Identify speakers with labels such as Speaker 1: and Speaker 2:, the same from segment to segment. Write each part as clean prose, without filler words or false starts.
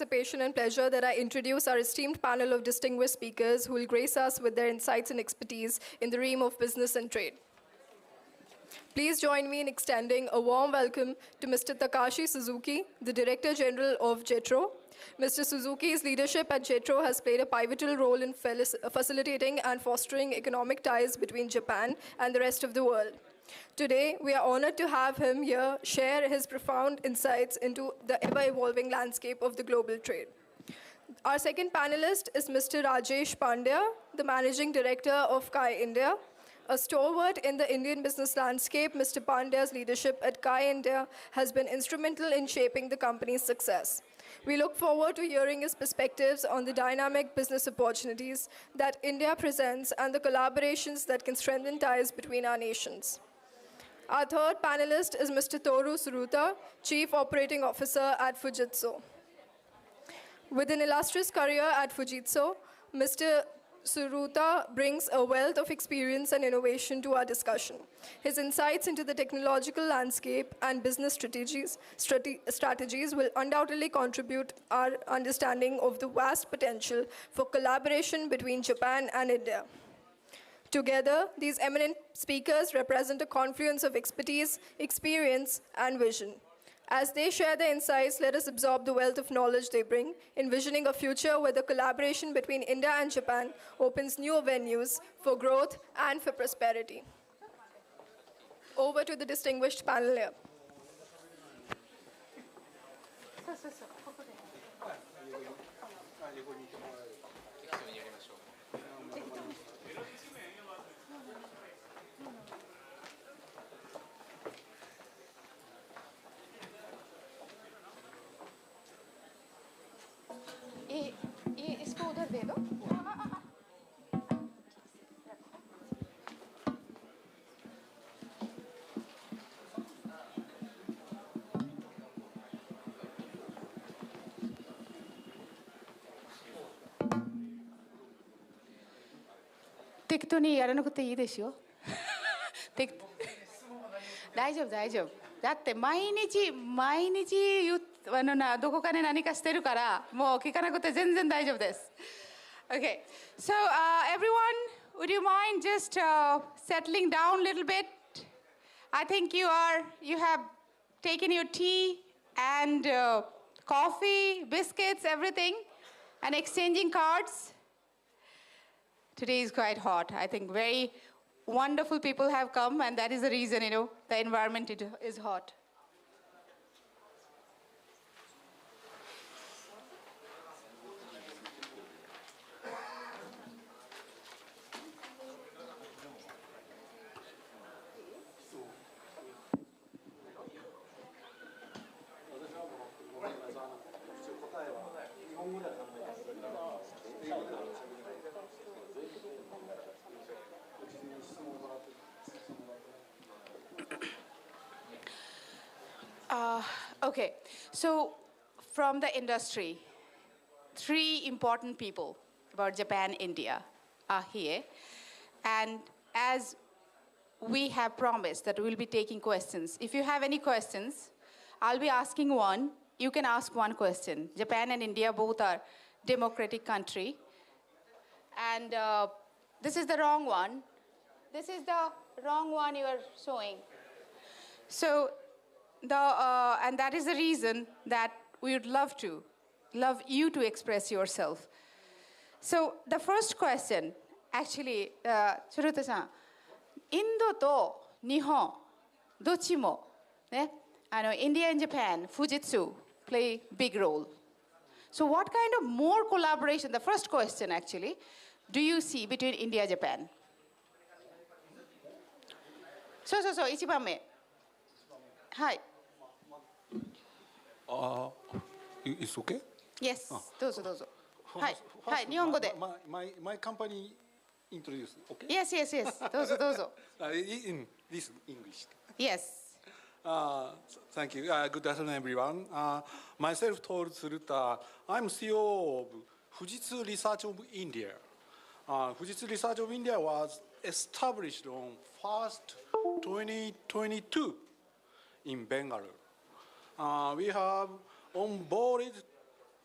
Speaker 1: anticipation and pleasure that I introduce our esteemed panel of distinguished speakers who will grace us with their insights and expertise in the realm of business and trade. Please join me in extending a warm welcome to Mr. Takashi Suzuki, the Director General of JETRO. Mr. Suzuki's leadership at JETRO has played a pivotal role in facilitating and fostering economic ties between Japan and the rest of the world. Today, we are honored to have him here share his profound insights into the ever-evolving landscape of the global trade. Our second panelist is Mr. Rajesh Pandya, the Managing Director of CAI India. A stalwart in the Indian business landscape, Mr. Pandya's leadership at CAI India has been instrumental in shaping the company's success. We look forward to hearing his perspectives on the dynamic business opportunities that India presents and the collaborations that can strengthen ties between our nations. Our third panelist is Mr. Tohru Tsuruta, Chief Operating Officer at Fujitsu. With an illustrious career at Fujitsu, Mr. Tsuruta brings a wealth of experience and innovation to our discussion. His insights into the technological landscape and business strategies will undoubtedly contribute our understanding of the vast potential for collaboration between Japan and India. Together, these eminent speakers represent a confluence of expertise, experience, and vision. As they share their insights, let us absorb the wealth of knowledge they bring, envisioning a future where the collaboration between India and Japan opens new avenues for growth and for prosperity. Over to the distinguished panel here.
Speaker 2: इसको उधर दे दो適当にやらなくていいですよ大丈夫大丈夫だって毎日どこかで何かしてるからもう聞かなくて全然大丈夫です Okay, so everyone, would you mind just settling down a little bit? I think you have taken your tea and coffee, biscuits, everything, and exchanging cards. Today is quite hot. I think very wonderful people have come, and that is the reason, the environment is hot. Okay, so from the industry, 3 important people about Japan, India are here. And as we have promised that we'll be taking questions, if you have any questions, I'll be asking one. You can ask one question. Japan and India both are democratic country. And this is the wrong one. This is the wrong one you are showing. So, and that is the reason that we would love you to express yourself. So the first question, actually, Tsuruta-san, Indo to Nihon, dochi mo, India and Japan, Fujitsu play big role. So what kind of more collaboration, the first question actually, do you see between India and Japan? So, 1番目。はい。
Speaker 3: It's okay?
Speaker 2: Yes, どうぞどうぞ。はい、はい、日本語で。
Speaker 3: My company introduce, okay?
Speaker 2: Yes, yes, yes. どうぞどうぞ。
Speaker 3: In this English.
Speaker 2: Yes.
Speaker 3: Thank you. Good afternoon, everyone. Myself, Tohru Tsuruta. I'm CEO of Fujitsu Research of India. Fujitsu Research of India was established on 1st 2022 in Bangalore. We have onboarded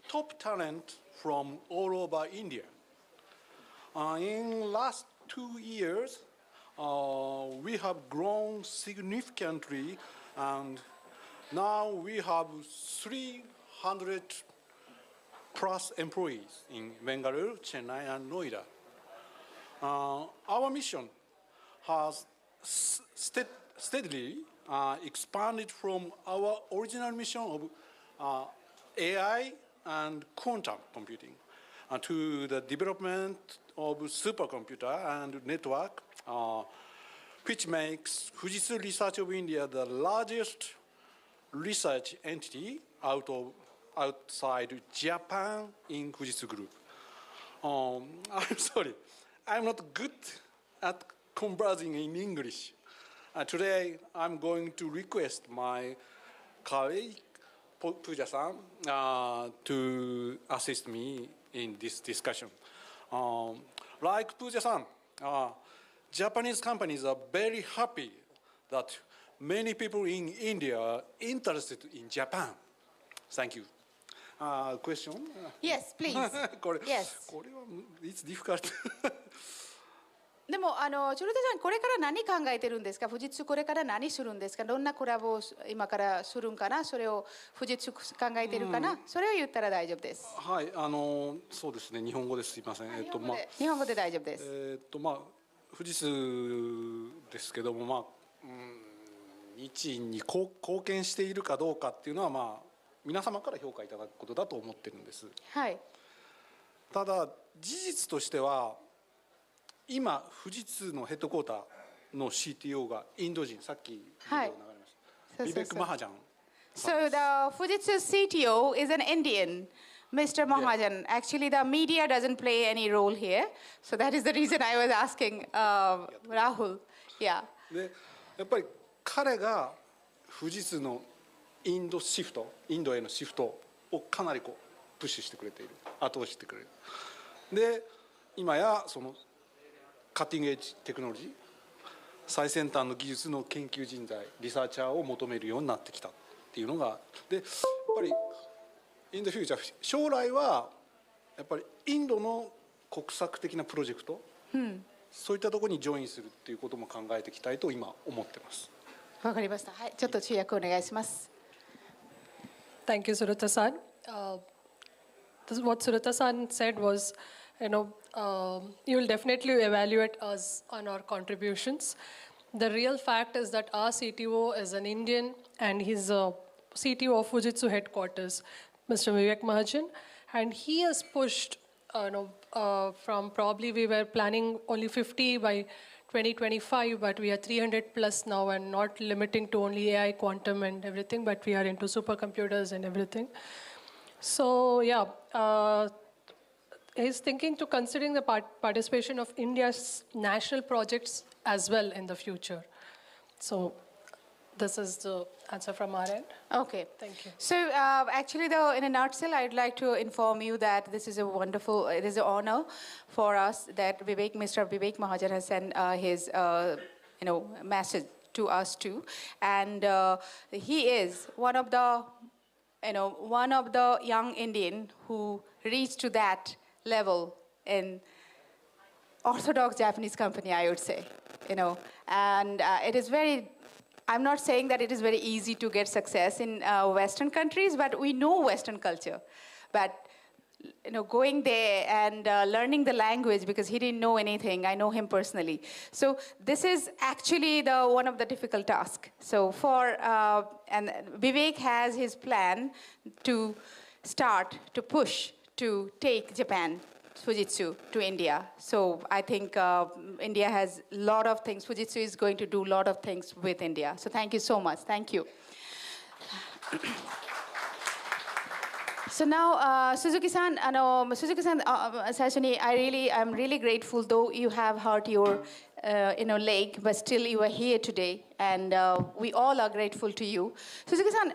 Speaker 3: top talent from all over India. In last 2 years, we have grown significantly, and now we have 300 plus employees in Bangalore, Chennai, and Noida. Our mission has steadily expanded from our original mission of AI and quantum computing to the development of supercomputer and network, which makes Fujitsu Research of India the largest research entity outside Japan in Fujitsu Group. I'm sorry, I'm not good at conversing in English. Today, I'm going to request my colleague, Pooja-san, to assist me in this discussion. Like Pooja-san, Japanese companies are very happy that many people in India are interested in Japan. Thank you. Question?
Speaker 2: Yes, please. Yes.
Speaker 3: It's difficult.
Speaker 2: でもチョルタさんこれから何考えてるんですか。富士通これから何するんですか。どんなコラボを今からするんかな。それを富士通考えてるかな。それを言ったら大丈夫です。
Speaker 3: はい、そうですね。日本語です。すいません。
Speaker 2: 日本語で大丈夫です。
Speaker 3: 富士通ですけども、日印に貢献しているかどうかっていうのは皆様から評価いただくことだと思ってるんです。
Speaker 2: はい。
Speaker 3: ただ事実としては。今、富士通のヘッドクォーターの CTO がインド人、さっきビデオ流れました。ビベック・マハジャン。
Speaker 2: So the Fujitsu CTO is an Indian, Mr. Mahajan. Actually, the media doesn't play any role here. So that is the reason I was asking Rahul. Yeah.
Speaker 3: で、やっぱり彼が富士通のインドへのシフトをかなりプッシュしてくれている、後押ししてくれる。で、今やそのカッティングエッジテクノロジー、最先端の技術の研究人材、リサーチャーを求めるようになってきたっていうのが、でやっぱりインドフューチャー、将来はやっぱりインドの国策的なプロジェクト、そういったところにジョインするっていうことも考えていきたいと今思ってます。
Speaker 2: わかりました。はい、ちょっと注訳お願いします。
Speaker 1: Thank you, Tsuruta-san. What Tsuruta-san said was, you will definitely evaluate us on our contributions. The real fact is that our CTO is an Indian and he's a CTO of Fujitsu headquarters, Mr. Vivek Mahajan, and he has pushed, from probably we were planning only 50 by 2025, but we are 300 plus now and not limiting to only AI, quantum and everything, but we are into supercomputers and everything. So yeah, he's thinking to considering the participation of India's national projects as well in the future. So this is the answer from our end.
Speaker 2: Okay.
Speaker 1: Thank you.
Speaker 2: So actually, in a nutshell, I'd like to inform you that this is it is an honor for us that Mr. Vivek Mahajan has sent his, message to us too. And he is one of the young Indian who reached to that level in orthodox Japanese company, I would say, and it is I'm not saying that it is very easy to get success in Western countries, but we know Western culture. But, going there and learning the language because he didn't know anything. I know him personally. So this is actually one of the difficult tasks. So and Vivek has his plan to push to take Japan, Fujitsu, to India. So I think India has a lot of things. Fujitsu is going to do a lot of things with India. So thank you so much. Thank you. So now, Suzuki-san, I'm really grateful, though you have hurt your leg, but still you are here today, and we all are grateful to you. Suzuki-san,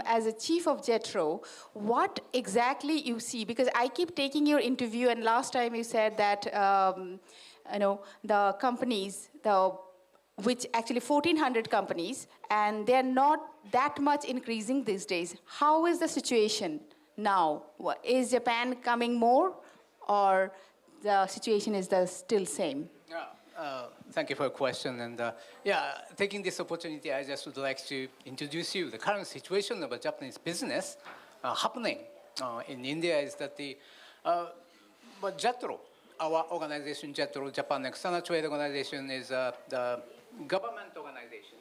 Speaker 2: as a chief of JETRO, what exactly you see? Because I keep taking your interview, and last time you said that the companies, which actually 1,400 companies, and they're not that much increasing these days. How is the situation now? Is Japan coming more, or the situation is still same?
Speaker 4: Thank you for your question. And taking this opportunity, I just would like to introduce you the current situation of a Japanese business happening in India is that but JETRO, our organization, JETRO, Japan External Trade Organization, is the government organization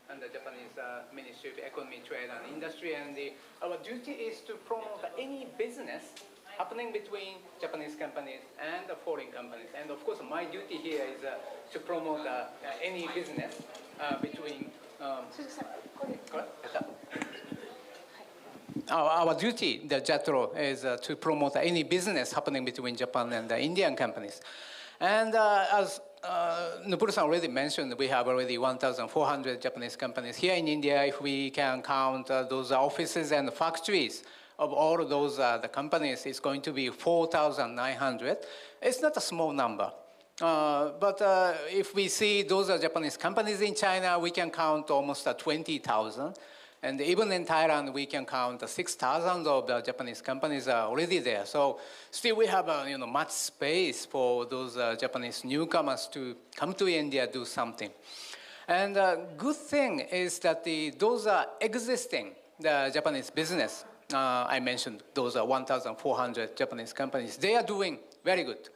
Speaker 4: and the Japanese Ministry of Economy, Trade and Industry. And our duty is to promote any business happening between Japanese companies and the foreign companies. And of course, my duty here is to promote any business between. Our duty, the JETRO, is to promote any business happening between Japan and the Indian companies. And as Nupur-san already mentioned, we have already 1,400 Japanese companies here in India. If we can count those offices and factories of all of those the companies, it's going to be 4,900. It's not a small number. But if we see those are Japanese companies in China, we can count almost 20,000. And even in Thailand, we can count 6,000 of the Japanese companies are already there. So still we have much space for those Japanese newcomers to come to India, do something. And good thing is that those are existing the Japanese business. I mentioned those are 1,400 Japanese companies. They are doing very good.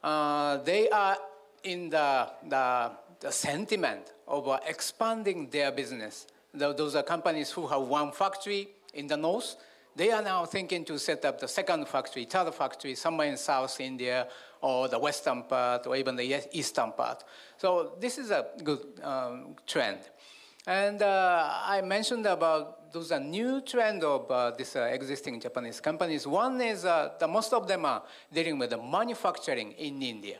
Speaker 4: They are in the sentiment of expanding their business. Those are companies who have one factory in the north. They are now thinking to set up the second factory, third factory, somewhere in South India or the western part or even the eastern part. So this is a good trend. And I mentioned about those are new trend of this existing Japanese companies. One is that most of them are dealing with the manufacturing in India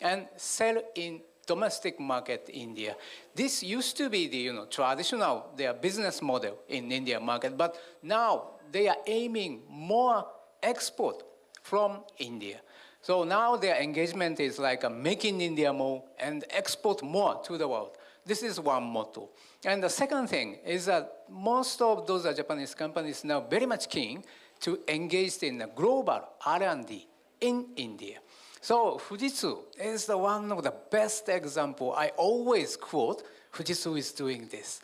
Speaker 4: and sell in domestic market India. This used to be the traditional their business model in India market, but now they are aiming more export from India. So now their engagement is like make in India more and export more to the world. This is one motto. And the second thing is that most of those Japanese companies now very much keen to engage in the global R&D in India. So Fujitsu is one of the best example. I always quote, Fujitsu is doing this,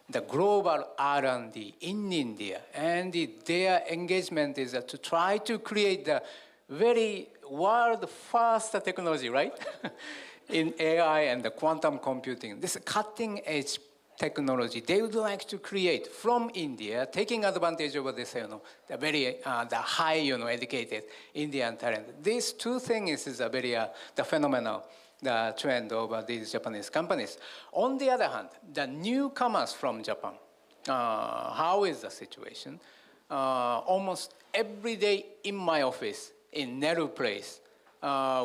Speaker 4: the global R&D in India. And their engagement is to try to create the very world-first technology, right? In AI and the quantum computing. This cutting-edge technology they would like to create from India, taking advantage of this, the very the high, educated Indian talent. These two things is a very the phenomenal the trend of these Japanese companies. On the other hand, the newcomers from Japan, how is the situation? Almost every day in my office in Neru Place,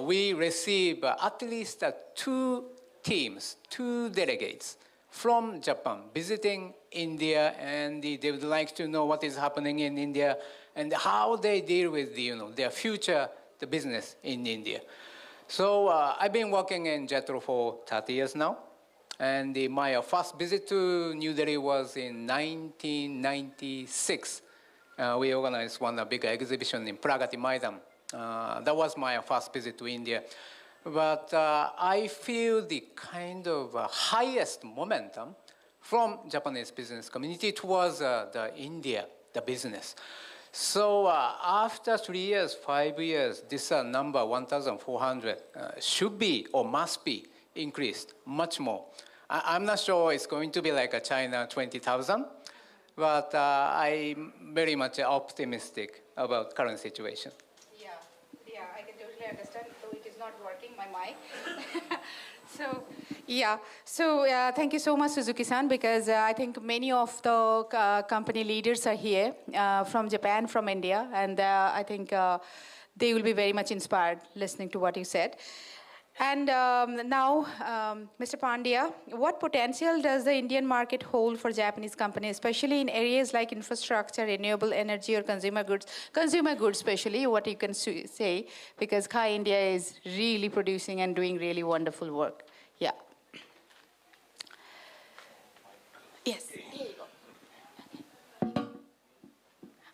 Speaker 4: we receive at least two teams, two delegates from Japan visiting India, and they would like to know what is happening in India and how they deal with their future the business in India. So I've been working in JETRO for 30 years now, and my first visit to New Delhi was in 1996. We organized one big exhibition in Pragati Maidan. That was my first visit to India. But I feel the kind of highest momentum from Japanese business community towards the India, the business. So after 3 years, 5 years, this number 1,400 should be or must be increased much more. I'm not sure it's going to be like a China 20,000, but I'm very much optimistic about current situation.
Speaker 2: Yeah, I can totally understand, though it is not working, my mic. Thank you so much, Suzuki-san, because I think many of the company leaders are here from Japan, from India, and I think they will be very much inspired listening to what you said. And now, Mr. Pandya, what potential does the Indian market hold for Japanese companies, especially in areas like infrastructure, renewable energy, or consumer goods? Consumer goods, especially, what you can say, because Kai India is really producing and doing really wonderful work. Yeah. Yes, here you go.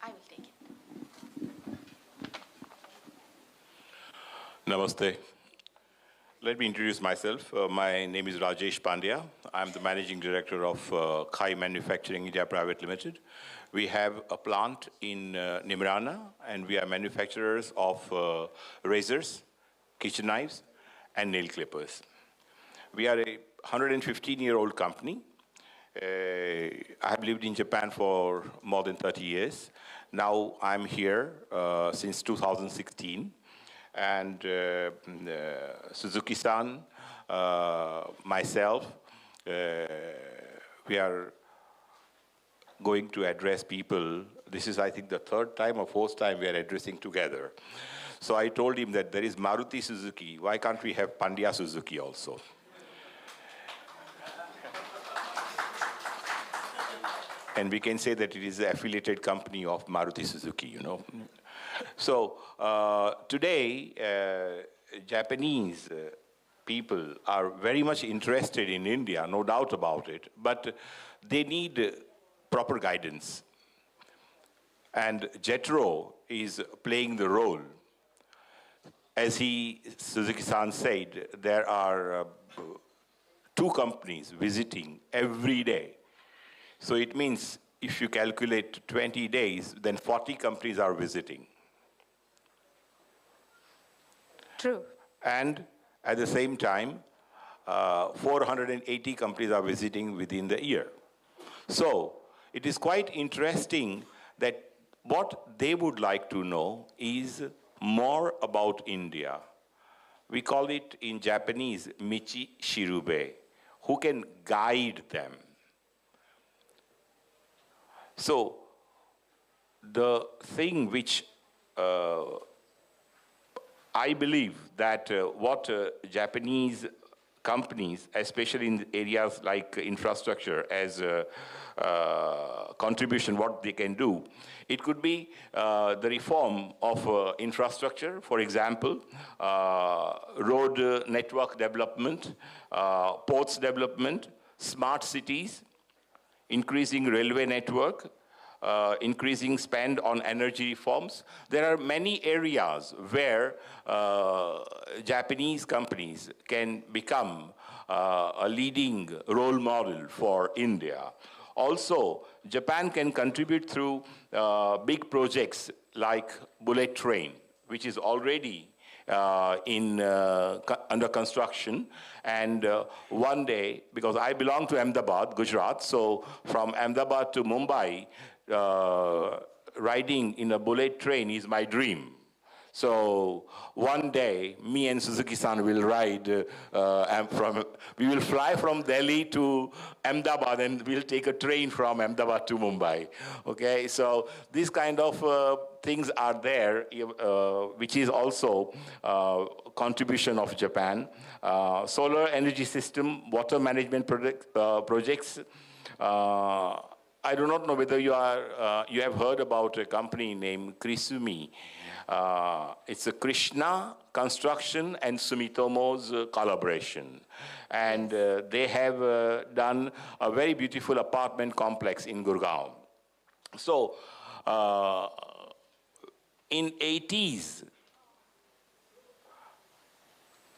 Speaker 2: I will take it.
Speaker 5: Namaste. Let me introduce myself. My name is Rajesh Pandya. I'm the Managing Director of Khai Manufacturing India Private Limited. We have a plant in Nimrana, and we are manufacturers of razors, kitchen knives, and nail clippers. We are a 115-year-old company. I have lived in Japan for more than 30 years. Now I'm here since 2016. And Suzuki-san, myself, we are going to address people. This is, I think, the third time or fourth time we are addressing together. So I told him that there is Maruti Suzuki. Why can't we have Pandya Suzuki also? And we can say that it is the affiliated company of Maruti Suzuki, you know. So today, Japanese people are very much interested in India, no doubt about it, but they need proper guidance. And Jetro is playing the role. As Suzuki-san said, there are 2 companies visiting every day. So it means if you calculate 20 days, then 40 companies are visiting.
Speaker 2: True.
Speaker 5: And at the same time, 480 companies are visiting within the year. So it is quite interesting that what they would like to know is more about India. We call it in Japanese, Michi Shirube, who can guide them. So the thing which I believe that what Japanese companies, especially in areas like infrastructure as a contribution, what they can do, it could be the reform of infrastructure, for example, road network development, ports development, smart cities, increasing railway network, increasing spend on energy reforms. There are many areas where Japanese companies can become a leading role model for India. Also, Japan can contribute through big projects like bullet train, which is already under construction, and one day, because I belong to Ahmedabad, Gujarat, so from Ahmedabad to Mumbai, riding in a bullet train is my dream. So one day, me and Suzuki-san will ride, we will fly from Delhi to Ahmedabad, and we'll take a train from Ahmedabad to Mumbai. Okay, so these kind of things are there, which is also contribution of Japan. Solar energy system, water management projects. I do not know whether you have heard about a company named Krisumi. It's a Krishna Construction and Sumitomo's collaboration. And they have done a very beautiful apartment complex in Gurgaon. So in 80s,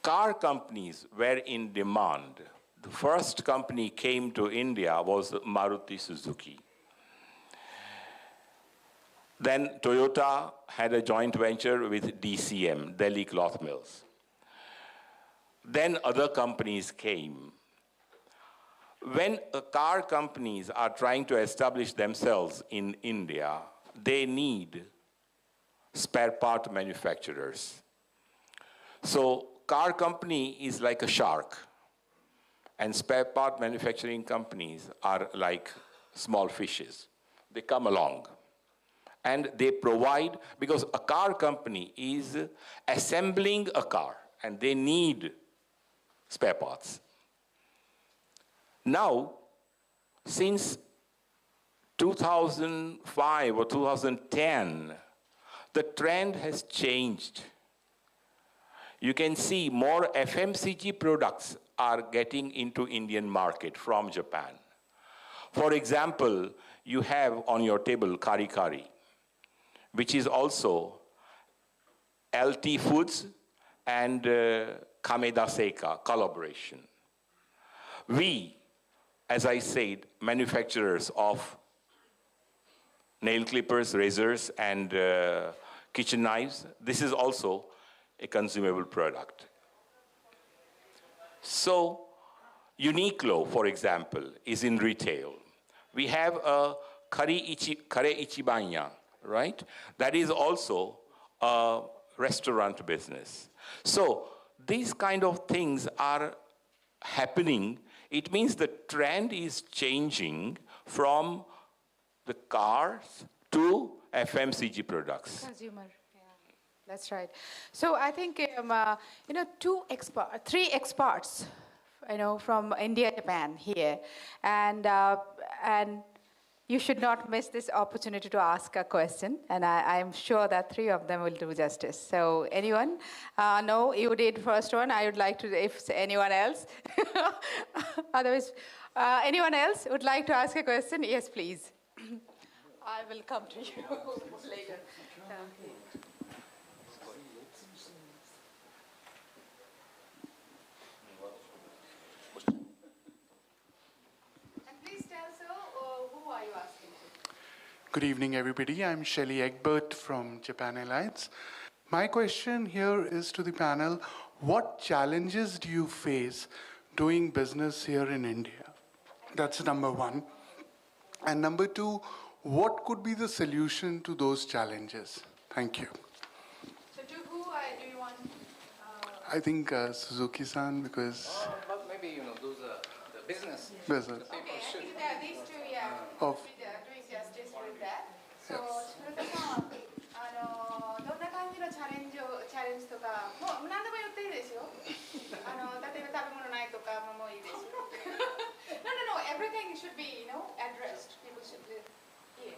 Speaker 5: car companies were in demand. The first company came to India was Maruti Suzuki. Then Toyota had a joint venture with DCM, Delhi Cloth Mills. Then other companies came. When car companies are trying to establish themselves in India, they need spare part manufacturers. So car company is like a shark, and spare part manufacturing companies are like small fishes. They come along. And they provide, because a car company is assembling a car, and they need spare parts. Now, since 2005 or 2010, the trend has changed. You can see more FMCG products are getting into Indian market from Japan. For example, you have on your table kari kari, which is also LT Foods and Kameda Seika collaboration. We, as I said, manufacturers of nail clippers, razors, and kitchen knives, this is also a consumable product. So, Uniqlo, for example, is in retail. We have a Kare Ichibanya, right? That is also a restaurant business. So, these kind of things are happening. It means the trend is changing from the cars to FMCG products.
Speaker 2: Consumer, yeah, that's right. So I think three experts, from India, Japan here, and you should not miss this opportunity to ask a question, and I'm sure that three of them will do justice. So anyone? No, you did first one. I would like to, if anyone else. Otherwise, anyone else would like to ask a question? Yes, please. I will come to you later. And please tell, sir, who are you asking to?
Speaker 6: Good evening, everybody. I'm Shelly Egbert from Japan Airlines. My question here is to the panel, what challenges do you face doing business here in India? That's number one. And number two, what could be the solution to those challenges? Thank you.
Speaker 2: So to who do you want?
Speaker 6: I think Suzuki-san, because...
Speaker 4: But maybe, those are the business.
Speaker 6: Business.
Speaker 2: Okay, I think that these two,
Speaker 6: Of-
Speaker 2: doing justice with that. So, Tsuruta-san, どんな感じのチャレンジとか、もう何でも言っていいですよ。例えば食べ物ないとかもいいですよ。No, everything should be, addressed. People should live here.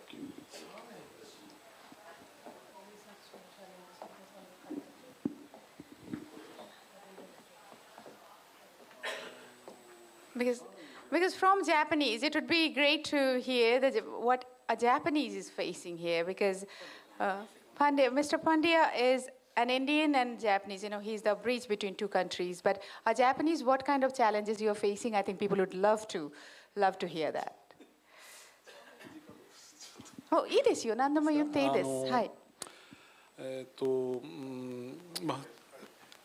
Speaker 2: Because from Japanese, it would be great to hear what a Japanese is facing here. Because Mr. Pandya is an Indian and Japanese. He's the bridge between two countries. But a Japanese, what kind of challenges you're facing? I think people would love to hear that. Oh, いいですよ。何でも言っていいです。はい。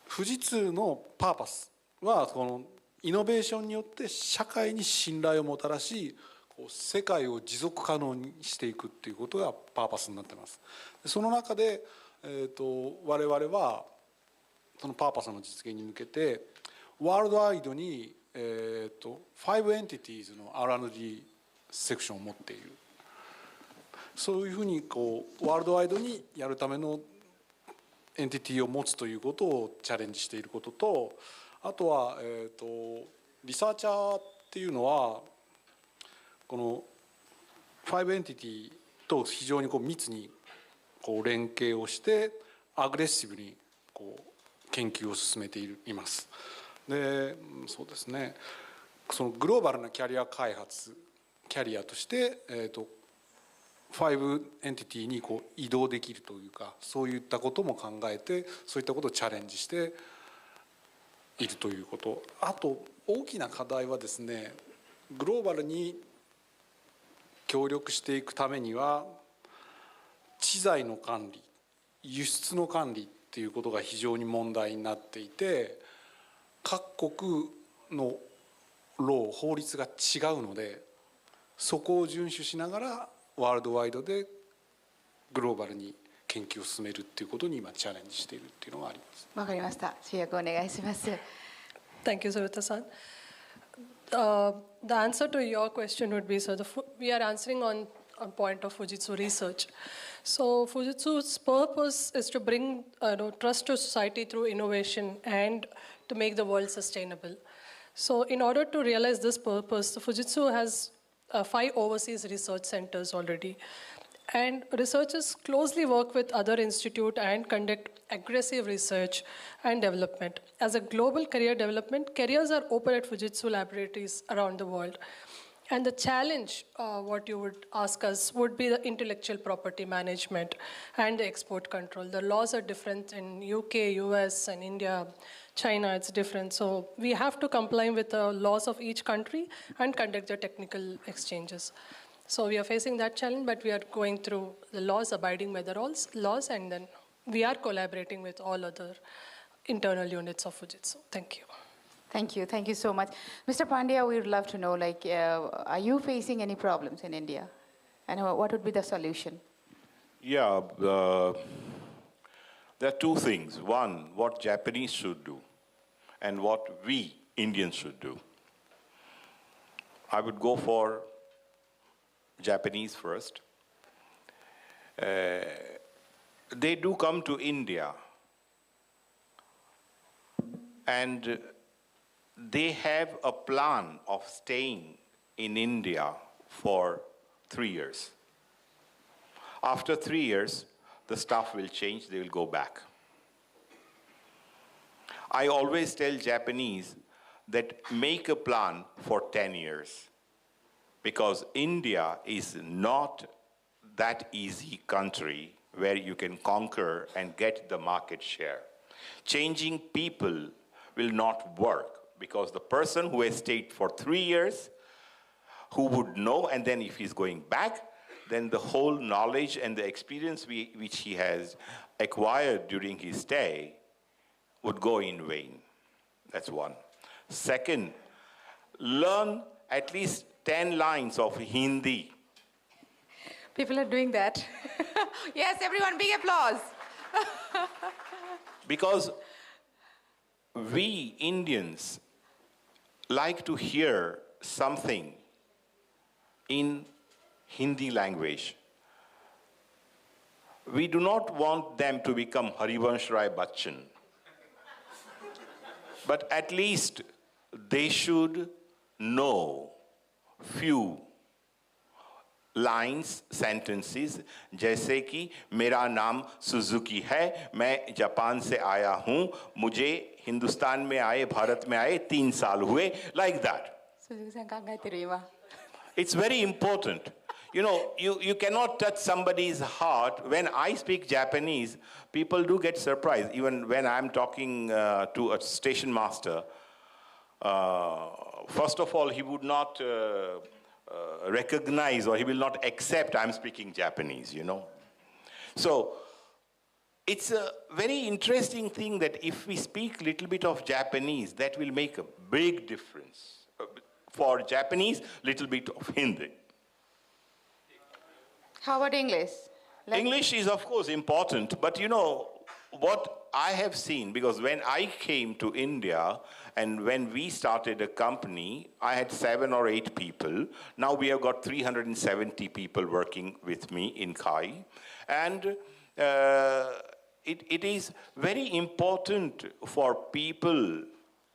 Speaker 3: 富士通のパーパスはこのイノベーションによって社会に信頼をもたらし、世界を持続可能にしていくっていうことがパーパスになっています。その中で、我々はそのパーパスの実現に向けてワールドワイドに、5エンティティーズの R&D セクションを持っている。そういうふうにワールドワイドにやるためのエンティティを持つということをチャレンジしていることと、あとは、リサーチャーっていうのはこの5エンティティと非常に密に連携をしてアグレッシブに研究を進めています。で、そうですね。そのグローバルなキャリア開発キャリアとして、5エンティティに移動できるというか、そういったことも考えて、そういったことをチャレンジしているということ。あと大きな課題はですね、グローバルに協力していくためには知財の管理、輸出の管理っていうことが非常に問題になっていて、各国の法律が違うので、そこを遵守しながらワールドワイドでグローバルに研究を進めるっていうことに今チャレンジしているっていうのがあります。
Speaker 2: わかりました。主役お願いします。
Speaker 1: Thank you, Tsuruta-san. The answer to your question would be, so we are answering on point of Fujitsu research. So Fujitsu's purpose is to bring trust to society through innovation and to make the world sustainable. So in order to realize this purpose, Fujitsu has 5 overseas research centers already. And researchers closely work with other institutes and conduct aggressive research and development. As a global career development, careers are open at Fujitsu laboratories around the world.
Speaker 7: And the challenge, what you would ask us, would be the intellectual property management and the export control. The laws are different in UK, US, and India, China, it's different. So we have to comply with the laws of each country and conduct the technical exchanges. So we are facing that challenge, but we are going through the laws, abiding by the laws, and then we are collaborating with all other internal units of Fujitsu. Thank you.
Speaker 2: Thank you so much. Mr. Pandya, we would love to know, like, are you facing any problems in India? And what would be the solution?
Speaker 5: Yeah, there are two things. One, what Japanese should do, and what we Indians should do. I would go for Japanese first. They do come to India, and they have a plan of staying in India for 3 years. After 3 years, the stuff will change, they will go back. I always tell Japanese that make a plan for 10 years, because India is not that easy country where you can conquer and get the market share. Changing people will not work, because the person who has stayed for 3 years, who would know, and then if he's going back, then the whole knowledge and the experience which he has acquired during his stay would go in vain. That's one. Second, learn at least 10 lines of Hindi.
Speaker 2: People are doing that. Yes, everyone, big applause.
Speaker 5: Because we Indians like to hear something in Hindi language. We do not want them to become Harivansh Rai Bachchan. But at least they should know few lines, sentences, जैसे कि मेरा नाम Suzuki है, मैं Japan से आया हूँ, मुझे हिंदुस्तान में आए, भारत में आए 3 साल हुए, like that. It's very important. You know, you cannot touch somebody's heart. When I speak Japanese, people do get surprised. Even when I'm talking to a station master, first of all, he would not recognize, or he will not accept I'm speaking Japanese, you know. So it's a very interesting thing that if we speak a little bit of Japanese, that will make a big difference. For Japanese, little bit of Hindi.
Speaker 2: How about English?
Speaker 5: English is, of course, important, but you know, what I have seen, because when I came to India and when we started a company, I had 7 or 8 people. Now we have got 370 people working with me in Kai. And it is very important for people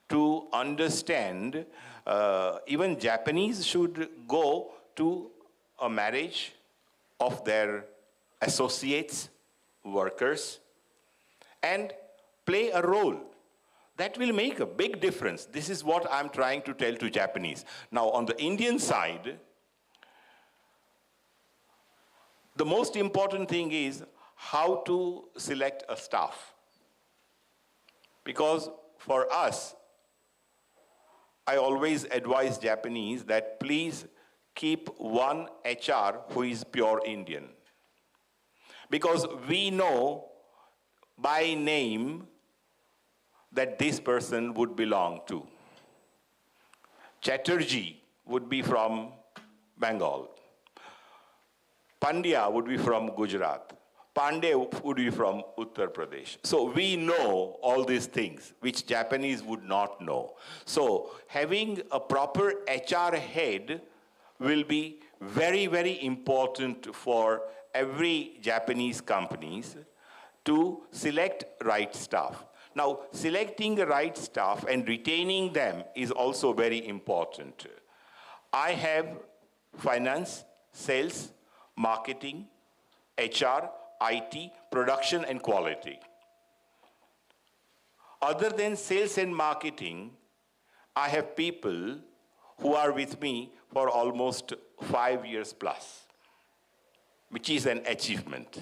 Speaker 5: to understand, even Japanese should go to a marriage of their associates, workers, and play a role. That will make a big difference. This is what I'm trying to tell to Japanese. Now, on the Indian side, the most important thing is how to select a staff. Because for us, I always advise Japanese that please keep one HR who is pure Indian. Because we know by name that this person would belong to. Chatterjee would be from Bengal. Pandya would be from Gujarat. Pandya would be from Uttar Pradesh. So we know all these things, which Japanese would not know. So having a proper HR head will be very, very important for every Japanese companies to select right staff. Now, selecting the right staff and retaining them is also very important. I have finance, sales, marketing, HR, IT, production, and quality. Other than sales and marketing, I have people who are with me for almost 5 years plus, which is an achievement.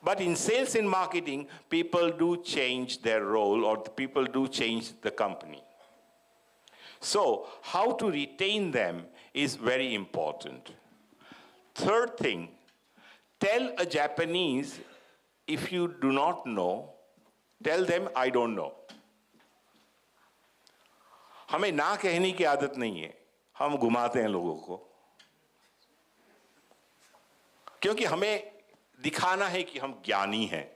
Speaker 5: But in sales and marketing, people do change their role, or people do change the company. So how to retain them is very important. Third thing, tell a Japanese, if you do not know, tell them I don't know. हमें ना कहने की आदत नहीं है, हम घुमाते हैं लोगों को, क्योंकि हमें दिखाना है कि हम ज्ञानी हैं.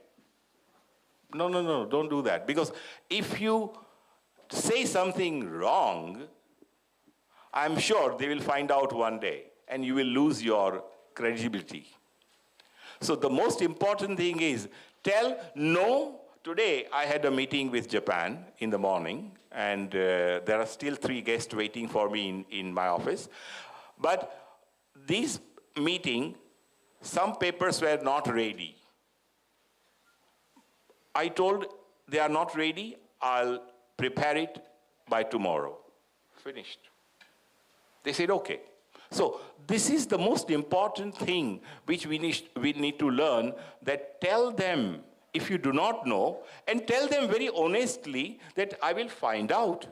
Speaker 5: No, no, no, don't do that. Because if you say something wrong, I'm sure they will find out one day and you will lose your credibility. So the most important thing is tell no. Today I had a meeting with Japan in the morning, and there are still 3 guests waiting for me in my office. But this meeting, some papers were not ready. I told they are not ready, I'll prepare it by tomorrow. Finished. They said, okay. So this is the most important thing which we need to learn, that tell them if you do not know, and tell them very honestly that I will find out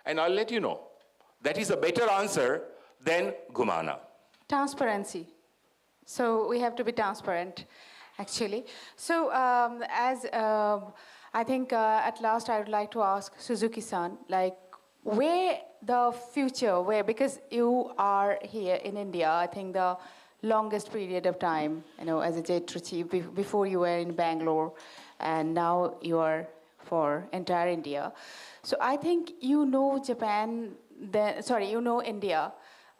Speaker 5: and I'll let you know. That is a better answer than Gumana.
Speaker 2: Transparency. So we have to be transparent, actually. So I think at last I would like to ask Suzuki-san, like, where the future, because you are here in India, I think the longest period of time, as a J2 chief, before you were in Bangalore, and now you are for entire India. So I think you know India,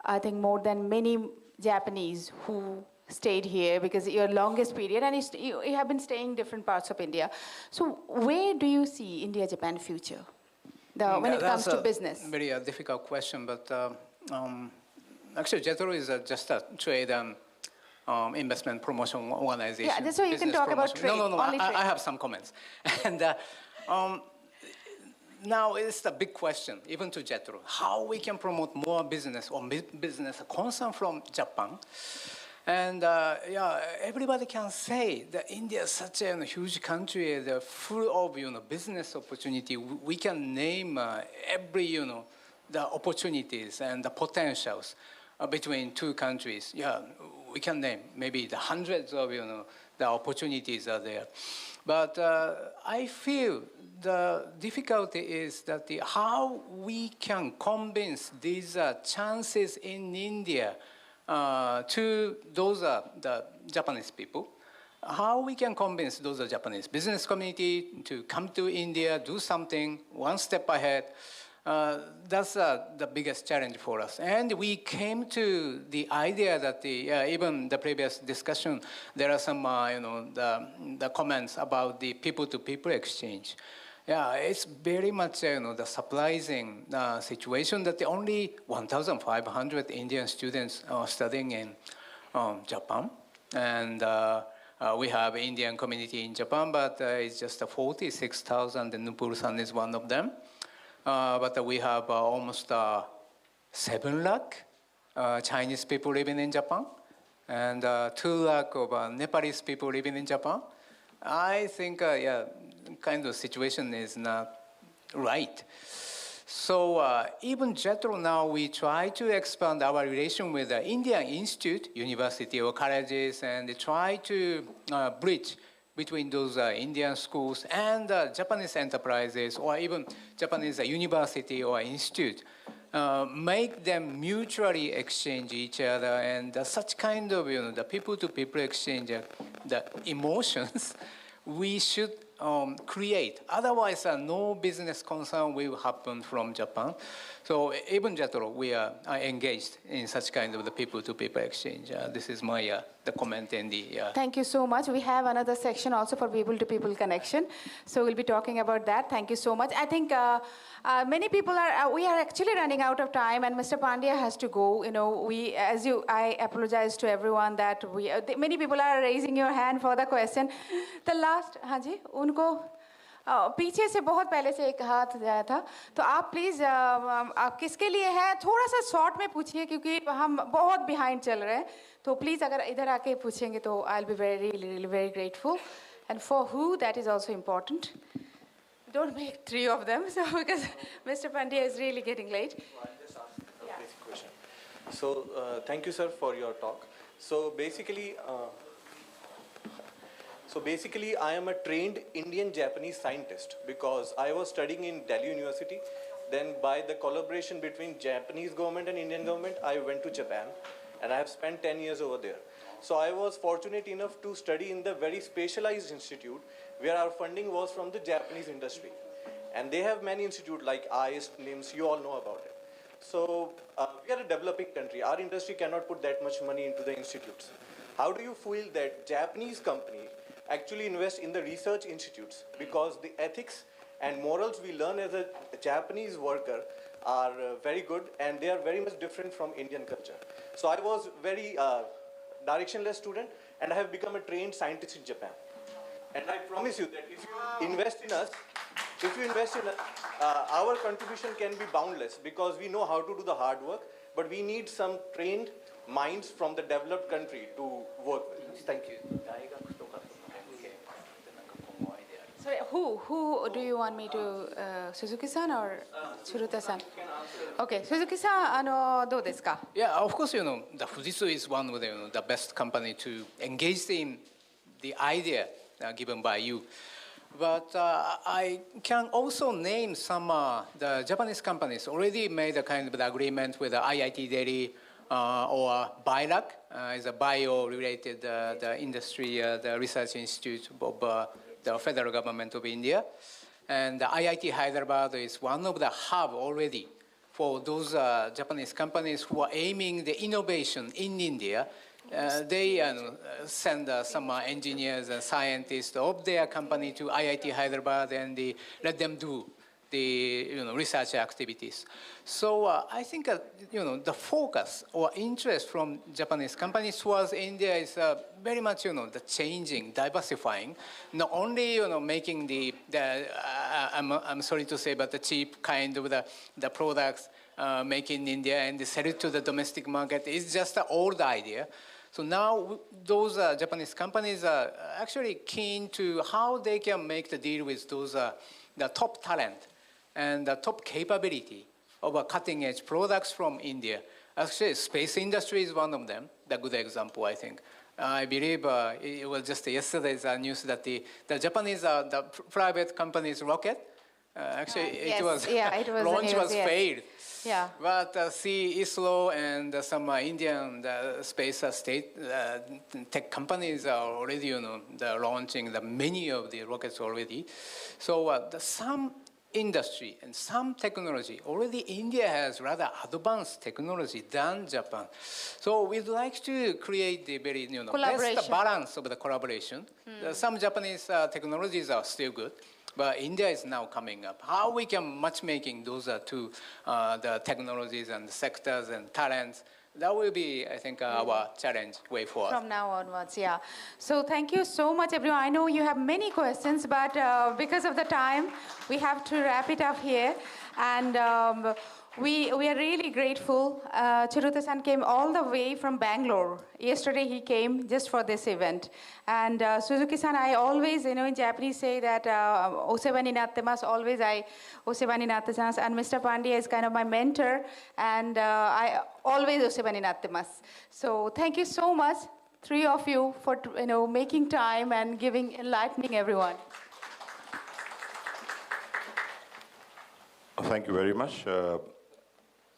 Speaker 2: I think more than many Japanese who stayed here, because your longest period, and you have been staying in different parts of India. So where do you see India-Japan future when it comes to business?
Speaker 4: Very difficult question, but actually JETRO is just a trade and investment promotion organization.
Speaker 2: Yeah, that's why you can talk about trade.
Speaker 4: No,
Speaker 2: only trade.
Speaker 4: I have some comments. And now it's the big question, even to JETRO, how we can promote more business or business concern from Japan. And everybody can say that India is such a huge country, full of business opportunity. We can name every the opportunities and the potentials between 2 countries. Yeah, we can name maybe the hundreds of the opportunities are there. But I feel the difficulty is that how we can convince these chances in India to those the Japanese people, how we can convince those Japanese business community to come to India, do something one step ahead. That's the biggest challenge for us. And we came to the idea that even the previous discussion, there are some the comments about the people-to-people exchange. Yeah, it's very much the surprising situation that only 1,500 Indian students are studying in Japan, and we have Indian community in Japan, but it's just 46,000. Nupur-san is one of them. But we have almost 7 lakh Chinese people living in Japan, and 2 lakh of Nepalese people living in Japan. I think, kind of situation is not right. So even JETRO now, we try to expand our relation with the Indian institute, university or colleges, and try to bridge between those Indian schools and Japanese enterprises, or even Japanese university or institute, make them mutually exchange each other, and such kind of the people-to-people exchange, the emotions we should create. Otherwise, no business concern will happen from Japan. So even JETRO, we are engaged in such kind of the people-to-people exchange. This is my the comment in the...
Speaker 2: Thank you so much. We have another section also for people-to-people connection. So we'll be talking about that. Thank you so much. I think many people are, we are actually running out of time, and Mr. Pandya has to go. I apologize to everyone that many people are raising your hand for the question. The last, Haji, unko पीछे से बहुत पहले से एक हाथ जाया था, तो आप प्लीज़ आप किसके लिए है थोड़ा सा शॉर्ट में पूछिए क्योंकि हम बहुत बिहाइंड चल रहे हैं, तो प्लीज़ अगर इधर आके पूछेंगे तो I will be really very grateful. And for who, that is also important. Don't make 3 of them, so because Mr. Pandya is really getting late.
Speaker 8: I'll just ask a basic question. So thank you, sir, for your talk. So basically, I am a trained Indian-Japanese scientist because I was studying in Delhi University. Then by the collaboration between Japanese government and Indian government, I went to Japan and I have spent 10 years over there. So I was fortunate enough to study in the very specialized institute where our funding was from the Japanese industry. And they have many institutes like ICE, NIMS, you all know about it. So we are a developing country. Our industry cannot put that much money into the institutes. How do you feel that Japanese company actually invest in the research institutes? Because the ethics and morals we learn as a Japanese worker are very good and they are very much different from Indian culture. So I was very directionless student and I have become a trained scientist in Japan. And I promise you that if you invest in us, our contribution can be boundless because we know how to do the hard work, but we need some trained minds from the developed country to work with. Thank you.
Speaker 2: Sorry, who do you want me to, Suzuki-san or Tsuruta-san? Okay, Suzuki-san, どうですか?
Speaker 4: Yeah, of course, the Fujitsu is one of the best company to engage in the idea given by you. But I can also name some the Japanese companies already made a kind of agreement with the IIT Delhi or BILAC, is a bio-related the industry, the research institute of the federal government of India. And the IIT Hyderabad is one of the hub already for those Japanese companies who are aiming the innovation in India. They send some engineers and scientists of their company to IIT Hyderabad and let them do the research activities. So I think the focus or interest from Japanese companies towards India is very much the changing, diversifying, not only making I'm sorry to say, but the cheap kind of the products made in India and sell it to the domestic market is just an old idea. So now those Japanese companies are actually keen to how they can make the deal with those the top talent and the top capability of cutting-edge products from India. Actually, space industry is one of them, the good example, I think. I believe it was just yesterday's news that the Japanese, the private company's rocket, actually
Speaker 2: yes.
Speaker 4: it was, launch was failed.
Speaker 2: Yeah.
Speaker 4: But ISRO and some Indian space state tech companies are already, launching many of the rockets already. So some industry and some technology, already India has rather advanced technology than Japan. So we'd like to create the very, best balance of the collaboration. Some Japanese technologies are still good, but India is now coming up. How we can matchmaking those two, the technologies and the sectors and talents, that will be, I think, our challenge way forward.
Speaker 2: From now onwards, yeah. So thank you so much, everyone. I know you have many questions, but because of the time, we have to wrap it up here. And we are really grateful. Tsuruta-san came all the way from Bangalore. Yesterday, he came just for this event. And Suzuki-san, I always, in Japanese say that osewa ni nattemasu, always I osewa ni nattemasu. And Mr. Pandya is kind of my mentor. And I always osewa ni nattemasu. So thank you so much, 3 of you, for making time and enlightening everyone.
Speaker 5: Thank you very much.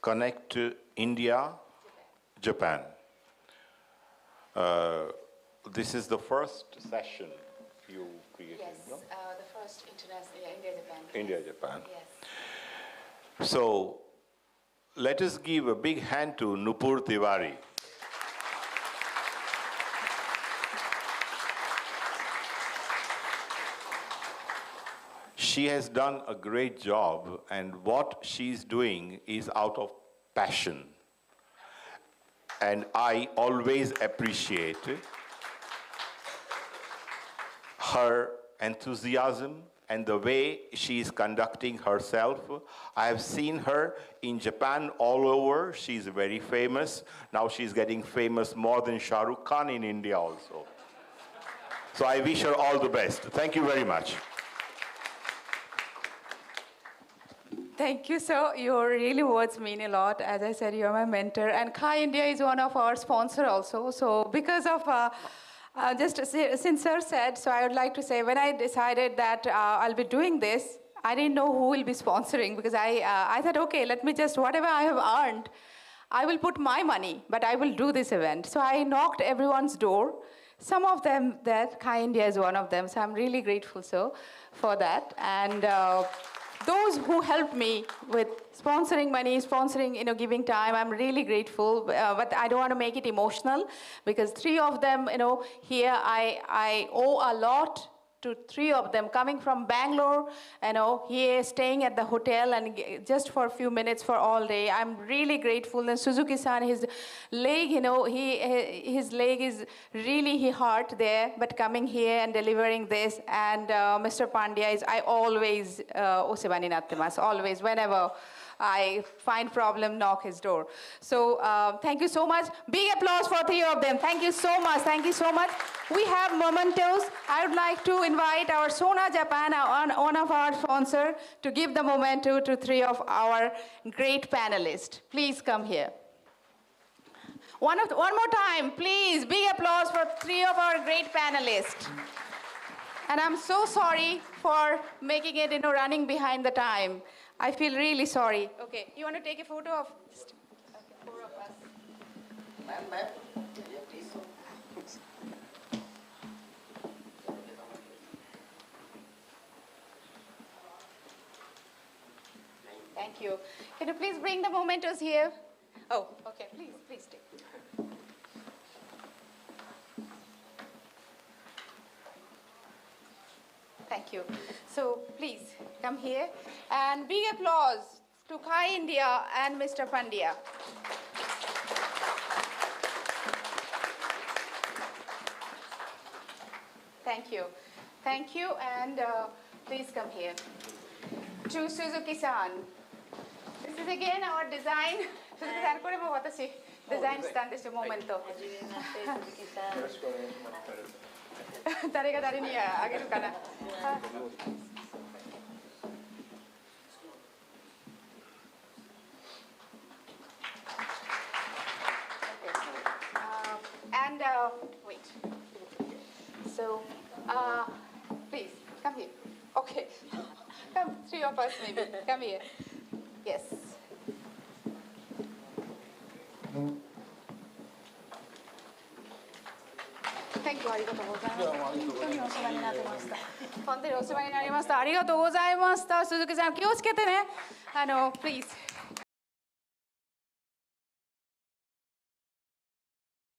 Speaker 5: Connect India, Japan. This is the first session you created,
Speaker 2: Yes,
Speaker 5: no?
Speaker 2: the first international, India-Japan.
Speaker 5: India-Japan.
Speaker 2: Yes.
Speaker 5: So let us give a big hand to Nupur Tiwari. She has done a great job, and what she's doing is out of passion. And I always appreciate her enthusiasm and the way she is conducting herself. I have seen her in Japan all over. She's very famous. Now she's getting famous more than Shah Rukh Khan in India also. So I wish her all the best. Thank you very much.
Speaker 2: Thank you, sir. Your really words mean a lot. As I said, you're my mentor. And Kai India is one of our sponsors also. So because of, since sir said, so I would like to say, when I decided that I'll be doing this, I didn't know who will be sponsoring, because I thought, okay, let me just, whatever I have earned, I will put my money, but I will do this event. So I knocked everyone's door. Some of them, that Kai India is one of them. So I'm really grateful, sir, for that. And those who helped me with sponsoring money, sponsoring, giving time, I'm really grateful. But I don't want to make it emotional, because 3 of them, here I owe a lot to 3 of them coming from Bangalore, here staying at the hotel and just for a few minutes for all day. I'm really grateful. And Suzuki-san, his leg, his leg is really hurt there, but coming here and delivering this. And Mr. Pandya is, I always, osebani nattemasu, always, whenever I find problem, knock his door. So thank you so much. Big applause for 3 of them. Thank you so much. Thank you so much. We have mementos. I would like to invite our Sona Japan, one of our sponsors, to give the memento to 3 of our great panelists. Please come here. One more time, please. Big applause for 3 of our great panelists. And I'm so sorry for making it, running behind the time. I feel really sorry. Okay, you want to take a photo of 4 of us?
Speaker 9: Ma'am, please.
Speaker 2: Thank you. Can you please bring the mementos here? Oh, okay, please take. Thank you. So please come here, and big applause to Kai India and Mr. Pandya. Thank you, and please come here. To Suzuki-san. This is again our design. Suzuki-san, kore mo watashi designしたんですよ、momento. 誰が誰にあげるかな。And wait. So, please come here. Okay, come 3 of us maybe. Come here. Yes. Thank you. ありがとうございます。本当にお世話になってました。本当にお世話になりました。ありがとうございました。鈴木さん、気をつけてね。please.